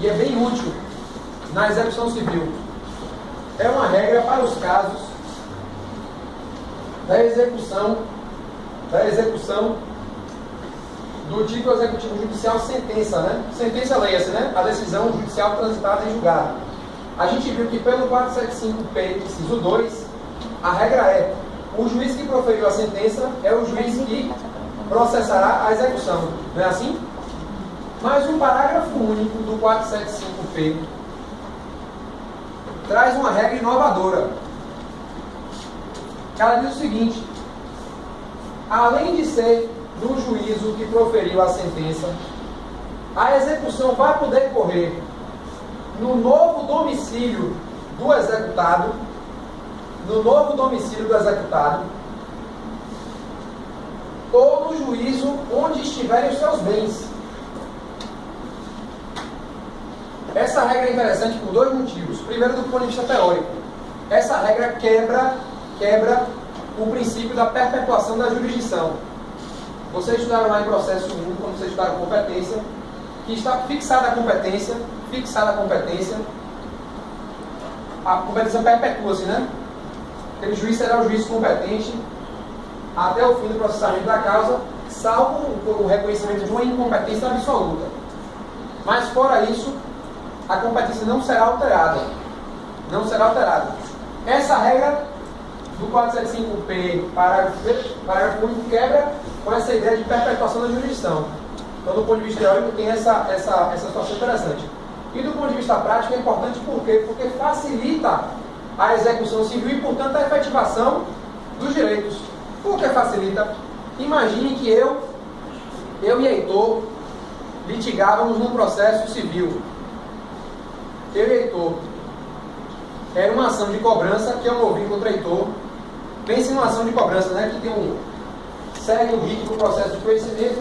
e é bem útil na execução civil. É uma regra para os casos da execução do título executivo judicial sentença, né? Sentença, leia-se, né? A decisão judicial transitada em julgado. A gente viu que pelo 475P, inciso 2, a regra é: o juiz que proferiu a sentença é o juiz que processará a execução. Não é assim? Mas o parágrafo único do 475P traz uma regra inovadora. Ela diz o seguinte: além de ser do juízo que proferiu a sentença, a execução vai poder ocorrer no novo domicílio do executado, ou no juízo onde estiverem os seus bens. Essa regra é interessante por dois motivos. Primeiro, do ponto de vista teórico, essa regra quebra o princípio da perpetuação da jurisdição. Vocês estudaram lá em processo 1, quando vocês estudaram competência, que está fixada a competência, a competência perpetua-se, né? Aquele juiz será o juiz competente até o fim do processamento da causa, salvo o reconhecimento de uma incompetência absoluta. Mas fora isso, a competência não será alterada. Essa regra do 475P, parágrafo único, quebra com essa ideia de perpetuação da jurisdição. Então, do ponto de vista teórico, tem essa situação interessante. E do ponto de vista prático, é importante por quê? Porque facilita a execução civil e, portanto, a efetivação dos direitos. Por que facilita? Imagine que eu e Heitor litigávamos num processo civil. Eu e Heitor. Era uma ação de cobrança que eu movi contra Heitor. Pense numa ação de cobrança, né? Que tem segue o rito do processo de conhecimento.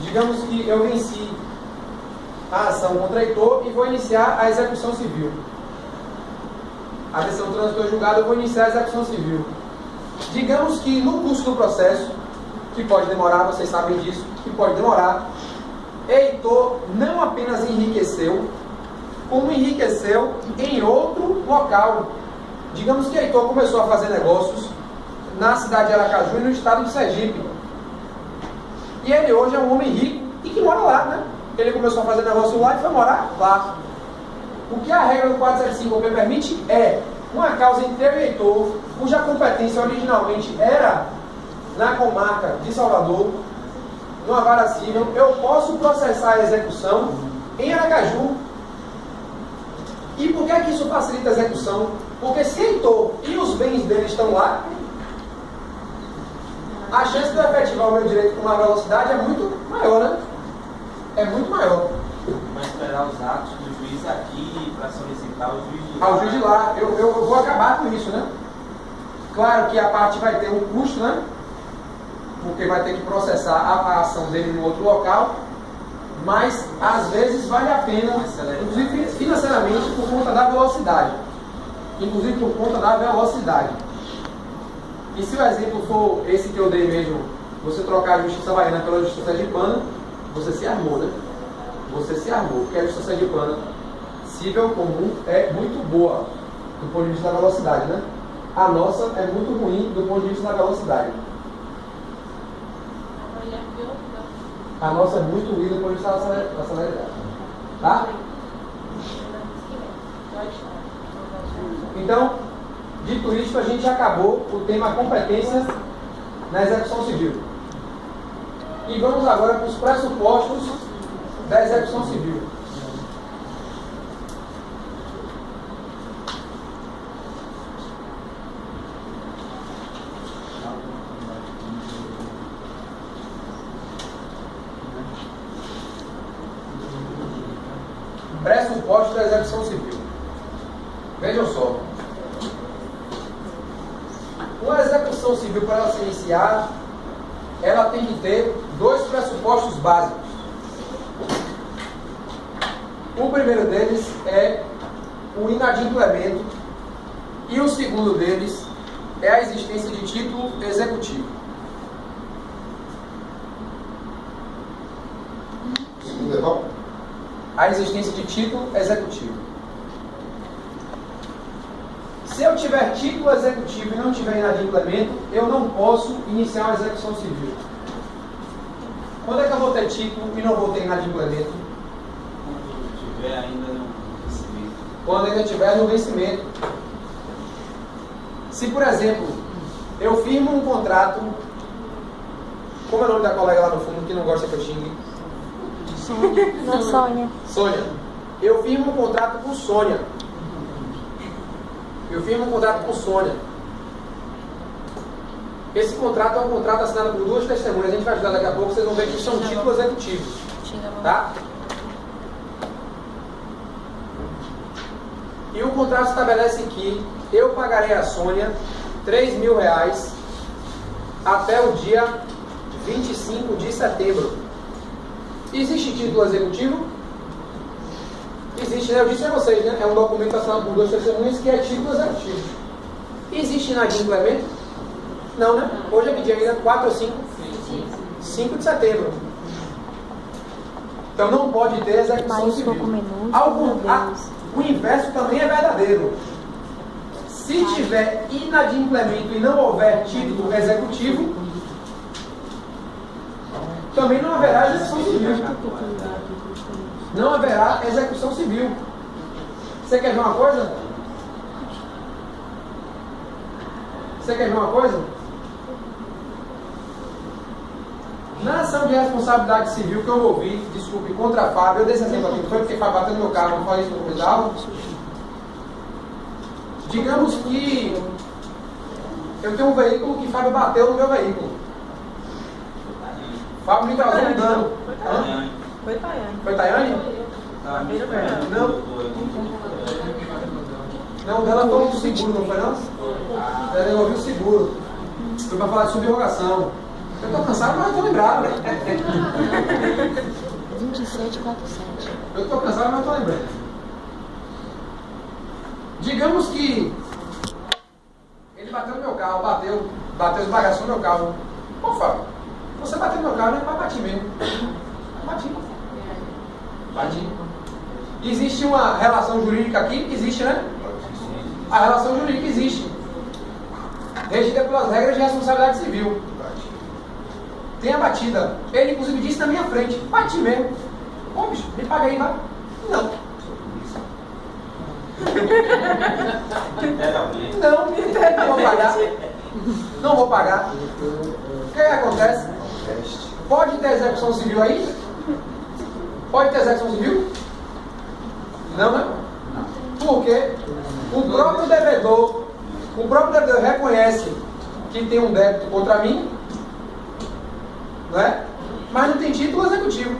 Digamos que eu venci a ação contra Heitor e vou iniciar a execução civil. A decisão transitou em julgado, eu vou iniciar a execução civil. Digamos que no curso do processo, que pode demorar, vocês sabem disso, que pode demorar, Heitor não apenas enriqueceu, como enriqueceu em outro local. Digamos que Heitor começou a fazer negócios na cidade de Aracaju e no estado de Sergipe. E ele hoje é um homem rico e que mora lá, né? Ele começou a fazer negócio lá e foi morar lá. O que a regra do 475P permite é uma causa entre eu e Heitor, cuja competência originalmente era na comarca de Salvador, numa vara civil, eu posso processar a execução em Aracaju. E por que é que isso facilita a execução? Porque se Heitor e os bens dele estão lá, a chance de eu efetivar o meu direito com maior velocidade é muito maior, né? É muito maior. Vai esperar os atos do juiz aqui para solicitar o juiz de lá. Ao juiz de lá. Eu vou acabar com isso, né? Claro que a parte vai ter um custo, né? Porque vai ter que processar a ação dele no outro local. Mas, às vezes, vale a pena, inclusive financeiramente, por conta da velocidade. E se o exemplo for esse que eu dei mesmo, você trocar a justiça baiana pela justiça sergipana, você se armou, né? Porque a justiça sergipana, civil comum, é muito boa do ponto de vista da velocidade, né? A nossa é muito ruim do ponto de vista da velocidade. A nossa é muito ruim do ponto de vista da celeridade. Tá? Então, dito isto, a gente acabou o tema competência na execução civil. E vamos agora para os pressupostos da execução civil. Pressupostos da execução civil. Vejam só. Uma execução civil, para ela se iniciar, ela tem que ter dois pressupostos básicos. O primeiro deles é o inadimplemento e o segundo deles é a existência de título executivo. O segundo é qual? a existência de título executivo. Se eu tiver título executivo e não tiver inadimplemento, eu não posso iniciar uma execução civil. Quando é que eu vou ter título e não vou ter inadimplemento? Quando tiver ainda no vencimento. Quando ainda estiver no vencimento. Se, por exemplo, eu firmo um contrato, como é o nome da colega lá no fundo que não gosta que eu xingue? Sônia. Sônia. Eu firmo um contrato com Sônia. Esse contrato é um contrato assinado por duas testemunhas. A gente vai ajudar daqui a pouco, vocês vão ver que isso é um título executivo. Tá? E o contrato estabelece que eu pagarei a Sônia R$3.000 até o dia 25 de setembro. Existe título executivo? Existe, né? Eu disse a vocês, né? É um documento assinado por duas testemunhas que é título executivo. Existe inadimplemento? Não, né? Hoje é que dia ainda? 4 ou 5? 5 de setembro. Então não pode ter execução civil. O inverso também é verdadeiro. Se tiver inadimplemento e não houver título executivo, também não haverá execução civil. Não haverá execução civil. Você quer ver uma coisa? Na ação de responsabilidade civil que eu ouvi, desculpe, contra a Fábio, eu dei esse exemplo aqui, não foi porque Fábio bateu no meu carro, não falei isso no começo da aula. Digamos que eu tenho um veículo que Fábio bateu no meu veículo. Fábio me causou um dano. Foi Tayane. Foi Tayane? Não, dela foi um seguro, não foi não? Ela devolveu o seguro. Foi para falar de subrogação. Eu estou cansado, mas eu estou lembrado. 2747. Eu estou cansado, mas eu estou lembrando. Digamos que ele bateu no meu carro, bateu os bagaços no meu carro. Pô, Fábio, você bateu no meu carro, não é para bater mesmo. Bati. Existe uma relação jurídica aqui? Existe, né? A relação jurídica existe. Regida pelas regras de responsabilidade civil. Tem a batida. Ele, inclusive, disse na minha frente: bati mesmo. Pô, bicho, me paga aí, vai. Não. Não vou pagar. Não vou pagar. O que acontece? Pode ter execução civil aí? Pode ter execução civil? Não, né? Porque o próprio devedor reconhece que tem um débito contra mim, não é? Mas não tem título executivo.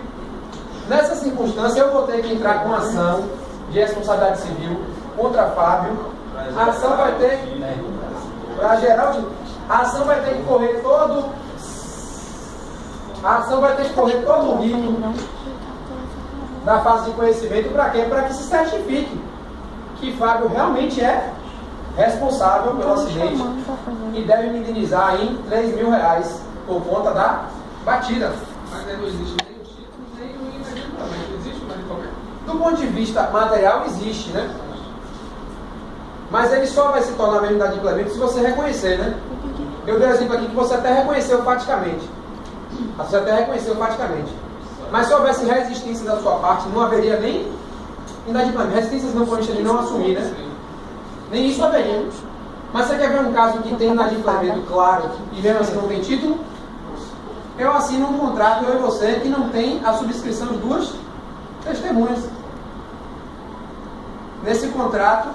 Nessa circunstância, eu vou ter que entrar com ação de responsabilidade civil contra Fábio. A ação vai ter, para Geraldo, a ação vai ter que correr todo o rito da fase de conhecimento. Para quê? Para que se certifique que Fábio realmente é responsável pelo acidente e deve me indenizar em R$3.000 por conta da batida. Mas aí não existe nem o título, nem o inadimplemento. Existe o inadimplemento? Do ponto de vista material, existe, né? Mas ele só vai se tornar mesmo inadimplemento se você reconhecer, né? Eu dei um exemplo aqui que você até reconheceu faticamente. Mas se houvesse resistência da sua parte, não haveria nem inadimplemento. Resistências não constam de não assumir, né? Nem isso haveria. Mas você quer ver um caso que tem inadimplemento claro e mesmo assim não tem título? Eu assino um contrato, eu e você, que não tem a subscrição de duas testemunhas. Nesse contrato,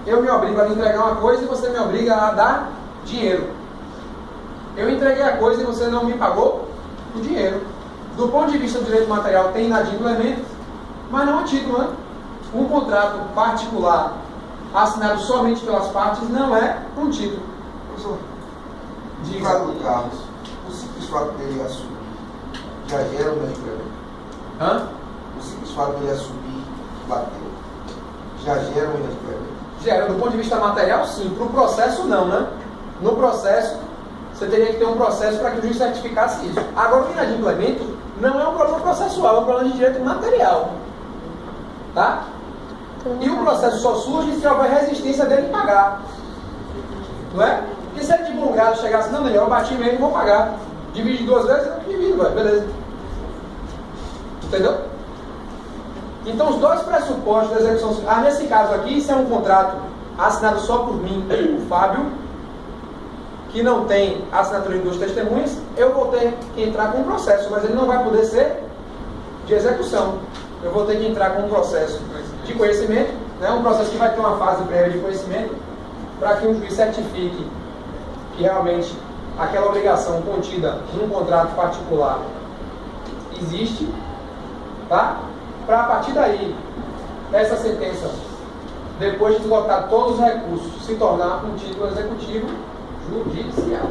eu me obrigo a lhe entregar uma coisa e você me obriga a dar dinheiro. Eu entreguei a coisa e você não me pagou o dinheiro. Do ponto de vista do direito material, tem inadimplemento, mas não há título, né? Um contrato particular assinado somente pelas partes não é um título. Professor, no caso do Carlos, o simples fato dele assumir já gera um inadimplemento? O simples fato dele assumir bater já gera um inadimplemento? Gera, do ponto de vista material, sim. Para o processo, não, né? No processo, você teria que ter um processo para que o juiz certificasse isso. Agora, o inadimplemento não é um problema processual, é um problema de direito material. Tá? E o processo só surge se houver resistência dele em pagar. Não é? Porque se ele de bom grado chegasse, não, eu bati mesmo e vou pagar. Divide 2 vezes, eu divido, vai, beleza. Entendeu? Então os dois pressupostos da execução civil. Nesse caso aqui, se é um contrato assinado só por mim e por Fábio, que não tem assinatura de 2 testemunhas, eu vou ter que entrar com um processo, mas ele não vai poder ser de execução. Eu vou ter que entrar com um processo de conhecimento, né, um processo que vai ter uma fase prévia de conhecimento, para que um juiz certifique que realmente aquela obrigação contida num contrato particular existe, tá? Para a partir daí, essa sentença, depois de esgotar todos os recursos, se tornar um título executivo judicial.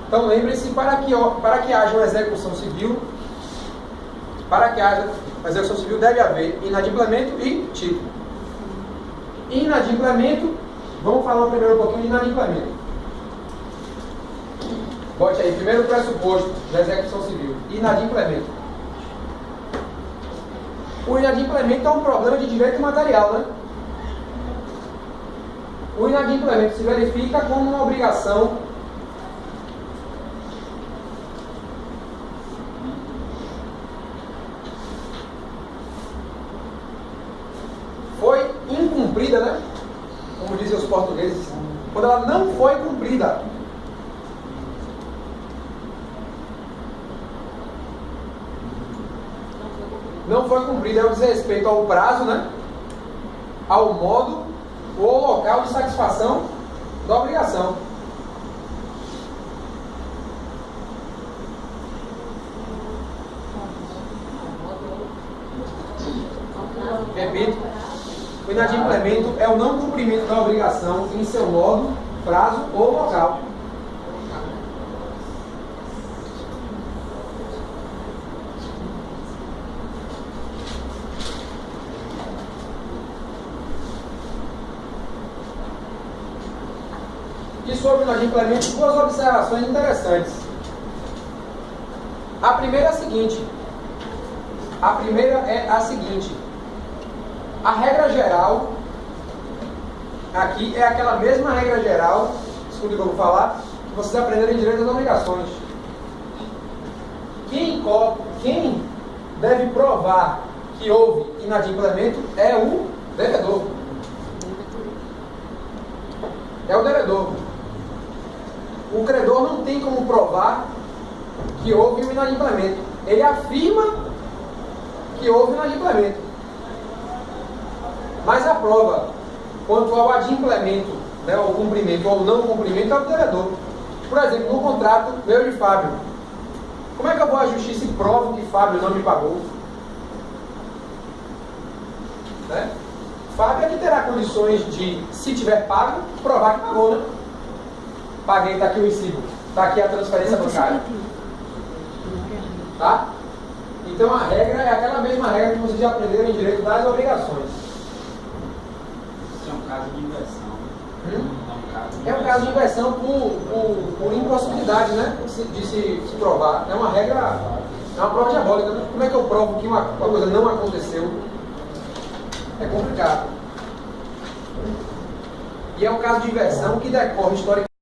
Então lembre-se, para que haja uma execução civil, deve haver inadimplemento e título. Inadimplemento, vamos falar primeiro um pouquinho de inadimplemento. Bote aí, primeiro pressuposto da execução civil, inadimplemento. O inadimplemento é um problema de direito material, né? O inadimplemento se verifica como uma obrigação foi incumprida, né? Como dizem os portugueses, quando ela não foi cumprida. Não foi cumprida, diz respeito ao prazo, né? Ao modo ou ao local de satisfação da obrigação. Repito, o inadimplemento é o não cumprimento da obrigação em seu modo, prazo ou local. E sobre o inadimplemento, 2 observações interessantes. A primeira é a seguinte. A regra geral, aqui é aquela mesma regra geral, escute o que eu vou falar, que vocês aprenderam em direito das obrigações. Quem deve provar que houve inadimplemento é o devedor. É o devedor. O credor não tem como provar que houve um inadimplemento. Ele afirma que houve um inadimplemento. Mas a prova quanto ao adimplemento, né, ao cumprimento ou não cumprimento, é o devedor. Por exemplo, no contrato meu e Fábio, como é que eu vou à justiça e provo que Fábio não me pagou? Né? Fábio é que terá condições de, se tiver pago, provar que pagou, né? Paguei, está aqui o recibo, está aqui a transferência bancária. Tá? Então a regra é aquela mesma regra que vocês já aprenderam em direito das obrigações. Isso é um caso de inversão. É um caso de inversão por impossibilidade, né? De se provar. É uma regra, é uma prova diabólica, né? Como é que eu provo que uma coisa não aconteceu? É complicado. E é um caso de inversão que decorre historicamente